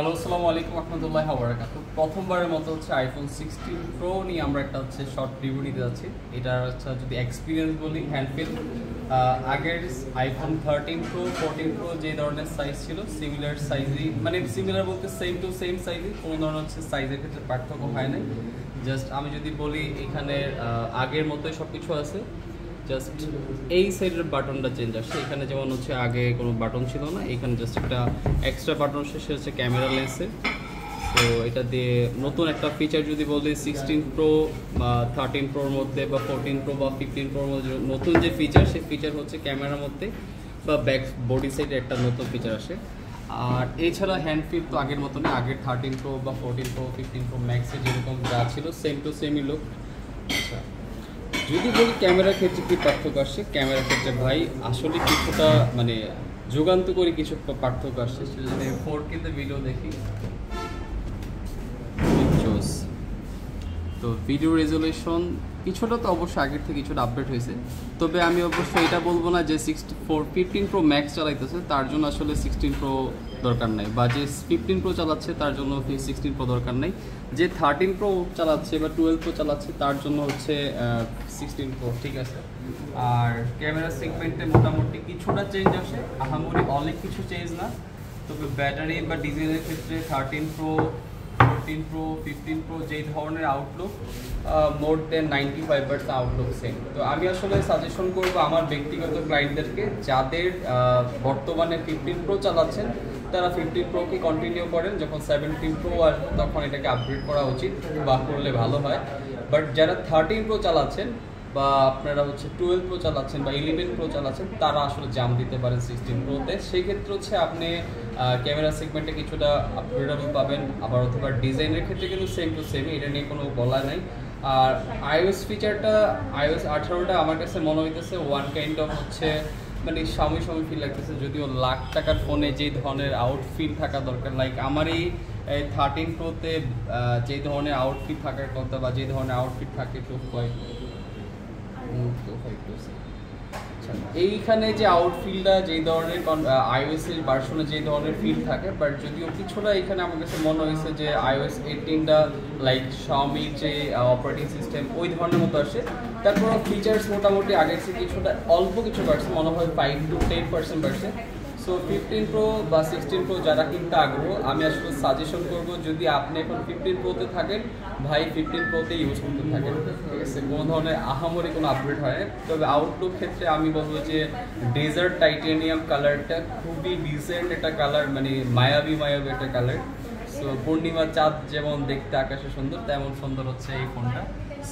Hello, আসসালামু আলাইকুম রহমতুল্লাহি ওয়া বারাকাতুহু। প্রথমবারের মতো হচ্ছে আইফোন 16 প্রো নিয়ে আমরা একটা হচ্ছে শর্ট রিভিউ নিতে যাচ্ছি। এটা হচ্ছে যদি এক্সপিরিয়েন্স বলি, হ্যান্ডফিল আগের আইফোন 13 প্রো 14 প্রো যে ধরনের সাইজ ছিল সিমিলার সাইজই, মানে সিমিলার বলতে সেম টু সেম সাইজই, কোনো ধরনের হচ্ছে সাইজের ক্ষেত্রে পার্থক্য হয় নাই। জাস্ট আমি যদি বলি এখানে আগের মতোই সব কিছু আছে, জাস্ট এই সাইডের বাটনটা চেঞ্জ আসছে। এখানে যেমন হচ্ছে আগে কোনো বাটন ছিল না, এখানে জাস্ট একটা এক্সট্রা বাটন সে হচ্ছে ক্যামেরা লেন্সে। তো এটা দিয়ে নতুন একটা ফিচার যদি বলি 16 প্রো বা 13 প্রোর মধ্যে বা 14 প্রো বা 15 প্রোর মধ্যে নতুন যে ফিচার, সেই ফিচার হচ্ছে ক্যামেরার মধ্যে বা ব্যাক বডি সাইডে একটা নতুন ফিচার আসে। আর এছাড়া হ্যান্ডফিল তো আগের মতো না, আগের 13 প্রো বা 14 প্রো 15 প্রো ম্যাক্সে যেরকম যা ছিল সেম টু সেমই লুক। আচ্ছা, যদি বলি ক্যামেরার ক্ষেত্রে কী পার্থক্য আসছে, ক্যামেরার ক্ষেত্রে ভাই আসলে কিছুটা মানে যুগান্তকারী কিছু পার্থক্য আসছে। যদি 4K তে ভিডিও দেখি, তো ভিডিও রেজলিউশন কিছুটা তো অবশ্যই আগের থেকে কিছুটা আপডেট হয়েছে। তবে আমি অবশ্যই এটা বলবো না যে 15 প্রো ম্যাক্স চালাইতেছে তার জন্য আসলে 16 প্রো দরকার নাই, বা যে 15 প্রো চালাচ্ছে তার জন্য 16 প্রো দরকার নাই, যে 13 প্রো চালাচ্ছে বা 12 প্রো চালাচ্ছে তার জন্য হচ্ছে 16 প্রো ঠিক আছে। আর ক্যামেরা সেগমেন্টে মোটামুটি কিছুটা চেঞ্জ আসে, আহামরি অনেক কিছু চেঞ্জ না। তবে ব্যাটারি বা ডিজাইনের ক্ষেত্রে 13 প্রো 14 প্রো 15 প্রো যেই ধরনের আউটলুক, মোর দেন 95% আউটলুক সেম। তো আমি আসলে সাজেশন করবো আমার ব্যক্তিগত ক্লায়েন্টদেরকে, যাদের বর্তমানে 15 প্রো চালাচ্ছেন তারা 15 প্রোকে কন্টিনিউ করেন, যখন 17 প্রো আসবে তখন এটাকে আপগ্রেড করা উচিত বা করলে ভালো হয়। বাট যারা 13 প্রো চালাচ্ছেন বা আপনারা হচ্ছে 12 প্রো চালাচ্ছেন বা 11 প্রো চালাচ্ছেন তারা আসলে জাম্প দিতে পারেন 16 প্রোতে। সেই ক্ষেত্রে হচ্ছে আপনি ক্যামেরা সেগমেন্টে কিছুটা আপগ্রেডেবল পাবেন, আবার অথবা ডিজাইনের ক্ষেত্রে কিন্তু সেম টু সেম, এটা নিয়ে কোনো বলা নাই। আর iOS ফিচারটা iOS 18টা আমার কাছে মনে হইতেছে ওয়ান কাইন্ড অফ হচ্ছে মানে স্বামী ফিল লাগতেছে, যদিও লাখ টাকার ফোনে যেই ধরনের আউটফিল থাকা দরকার, লাইক আমার এই 13 প্রোতে যে ধরনের আউটফিট থাকার কথা বা যে ধরনের আউটফিট থাকে এইখানে যে আউটফিলটা যেই ধরনের iOS এর ভার্সনে যে ধরনের ফিল থাকে, বাট যদিও কিছুটা এখানে আমার কাছে মনে হয়েছে যে iOS 18টা লাইক Xiaomi যে অপারেটিং সিস্টেম ওই ধরনের মতো আসে। তারপর ফিচার্স মোটামুটি আগের থেকে কিছুটা অল্প কিছু বাড়ছে, মনে হয় 5 to 10% বাড়ছে। সো 15 প্রো বা 16 প্রো যারা কিনতে আগ্রহ, আমি আসলে সাজেশন করবো যদি আপনি এখন 15 প্রোতে থাকেন, ভাই 15 প্রোতে ইউজ করতে থাকেন, ঠিক আছে। কোনো ধরনের আহামরি কোনো আপগ্রেড হয় না। তবে আউটলুক ক্ষেত্রে আমি বলবো যে ডেজার্ট টাইটেনিয়াম কালারটা খুবই ডিসেন্ট একটা কালার, মানে মায়াবী একটা কালার। সো পূর্ণিমা চাঁদ যেমন দেখতে আকাশে সুন্দর, তেমন সুন্দর হচ্ছে এই ফোনটা।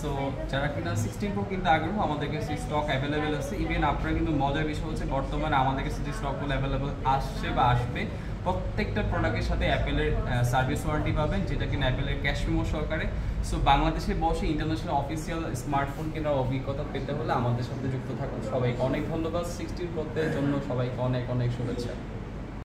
সো যারা কিনা 16 প্রো কিনতে আগ্রহ, আমাদের কাছে স্টক অ্যাভেলেবেল আছে। ইভেন আপনারা কিন্তু মজার বিষয় হচ্ছে বর্তমানে আমাদের কাছে যে স্টকগুলো অ্যাভেলেবেল আসছে বা আসবে, প্রত্যেকটা প্রোডাক্টের সাথে অ্যাপেলের সার্ভিস ওয়ারেন্টি পাবেন, যেটা কিনা অ্যাপেলের ক্যাশ মেমো সহকারে। সো বাংলাদেশে বসে ইন্টারন্যাশনাল অফিসিয়াল স্মার্টফোন কেনার অভিজ্ঞতা পেতে হলে আমাদের সাথে যুক্ত থাকুন। সবাইকে অনেক ধন্যবাদ। 16 প্রোতে জন্য সবাইকে অনেক শুভেচ্ছা।